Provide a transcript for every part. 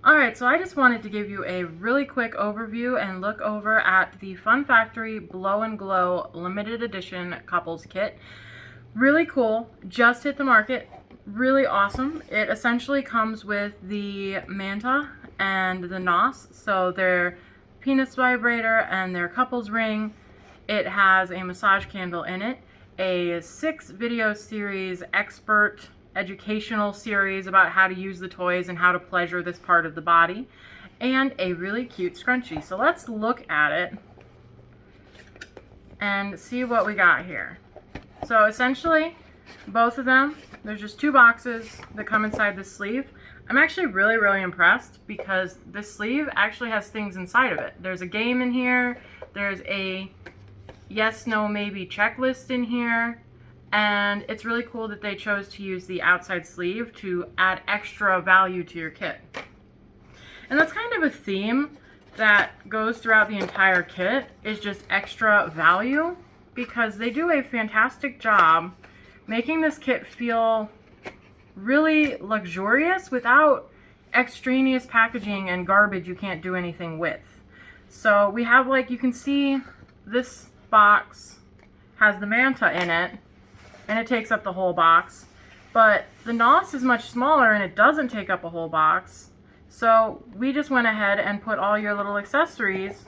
Alright, so I just wanted to give you a really quick overview and look over at the Fun Factory Blow and Glow limited edition couples kit. Really cool, just hit the market, really awesome. It essentially comes with the Manta and the NOS, so their penis vibrator and their couples ring. It has a massage candle in it, a 6-video series expert educational series about how to use the toys and how to pleasure this part of the body, and a really cute scrunchie. So let's look at it and see what we got here. So essentially, both of them, there's just 2 boxes that come inside the sleeve. I'm actually really impressed because this sleeve actually has things inside of it. There's a game in here, there's a yes, no, maybe checklist in here, and it's really cool that they chose to use the outside sleeve to add extra value to your kit. And that's kind of a theme that goes throughout the entire kit, is just extra value, because they do a fantastic job making this kit feel really luxurious without extraneous packaging and garbage you can't do anything with. So we have, like, you can see this box has the Manta in it, and it takes up the whole box, but the NOS is much smaller and it doesn't take up a whole box. So we just went ahead and put all your little accessories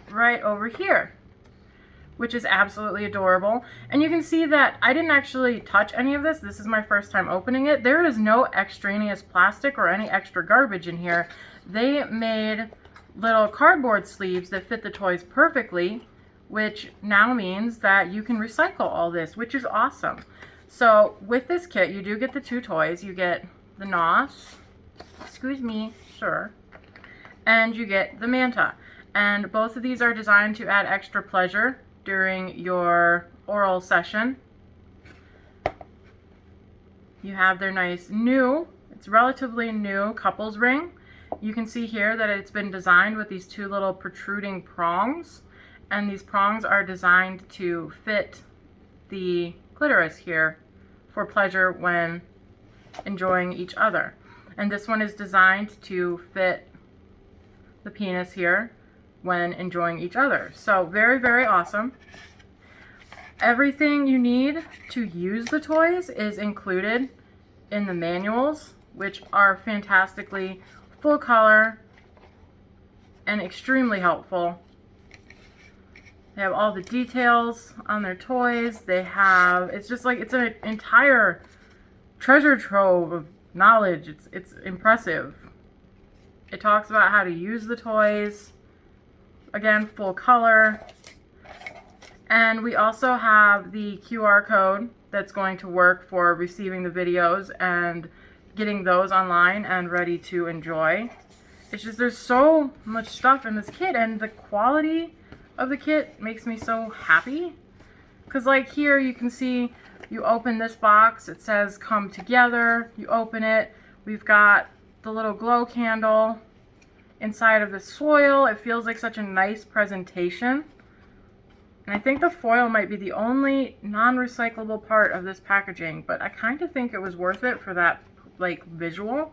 right over here, which is absolutely adorable. And you can see that I didn't actually touch any of this. This is my first time opening it. There is no extraneous plastic or any extra garbage in here. They made little cardboard sleeves that fit the toys perfectly, which now means that you can recycle all this, which is awesome. So with this kit, you do get the 2 toys. You get the NOS, excuse me, sir, and you get the Manta. And both of these are designed to add extra pleasure during your oral session. You have their nice new, it's relatively new couples ring. You can see here that it's been designed with these 2 little protruding prongs, and these prongs are designed to fit the clitoris here for pleasure when enjoying each other. And this one is designed to fit the penis here when enjoying each other. So very awesome. Everything you need to use the toys is included in the manuals, which are fantastically full color and extremely helpful. They have all the details on their toys. They have, it's just like, it's an entire treasure trove of knowledge. It's impressive. It talks about how to use the toys. Again, full color. And we also have the QR code that's going to work for receiving the videos and getting those online and ready to enjoy. It's just, there's so much stuff in this kit, and the quality of the kit makes me so happy. Because like here you can see, you open this box, it says come together, you open it, we've got the little glow candle inside of the foil. It feels like such a nice presentation. And I think the foil might be the only non-recyclable part of this packaging, but I kind of think it was worth it for that, like, visual.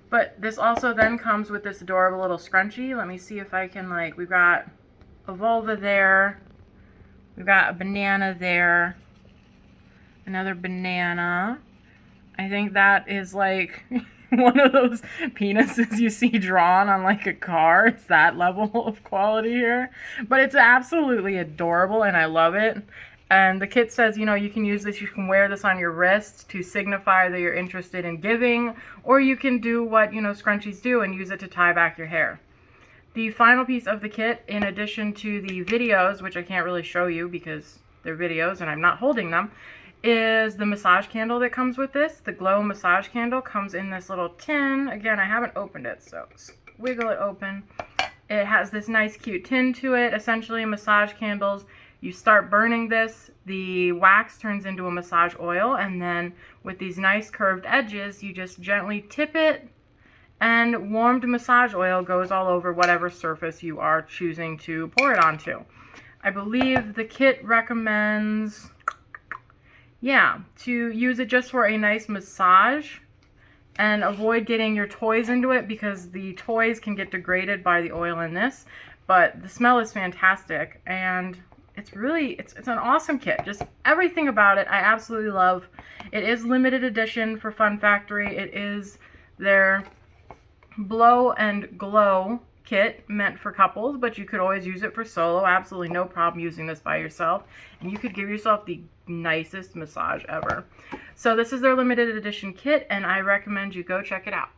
But this also then comes with this adorable little scrunchie. Let me see if I can, like, we've got a vulva there, we've got a banana there, another banana. I think that is like one of those penises you see drawn on like a car. It's that level of quality here, but it's absolutely adorable and I love it. And the kit says, you know, you can use this, you can wear this on your wrist to signify that you're interested in giving, or you can do what, you know, scrunchies do and use it to tie back your hair. The final piece of the kit, in addition to the videos, which I can't really show you because they're videos and I'm not holding them, is the massage candle that comes with this. The glow massage candle comes in this little tin. Again, I haven't opened it, so wiggle it open. It has this nice cute tin to it. Essentially, massage candles, you start burning this, the wax turns into a massage oil, and then with these nice curved edges, you just gently tip it, and warmed massage oil goes all over whatever surface you are choosing to pour it onto. I believe the kit recommends, yeah, to use it just for a nice massage and avoid getting your toys into it because the toys can get degraded by the oil in this. But the smell is fantastic, and it's really, it's an awesome kit. Just everything about it I absolutely love. It is limited edition for Fun Factory. It is their Blow and Glow kit meant for couples, but you could always use it for solo. Absolutely no problem using this by yourself, and you could give yourself the nicest massage ever. So this is their limited edition kit, and I recommend you go check it out.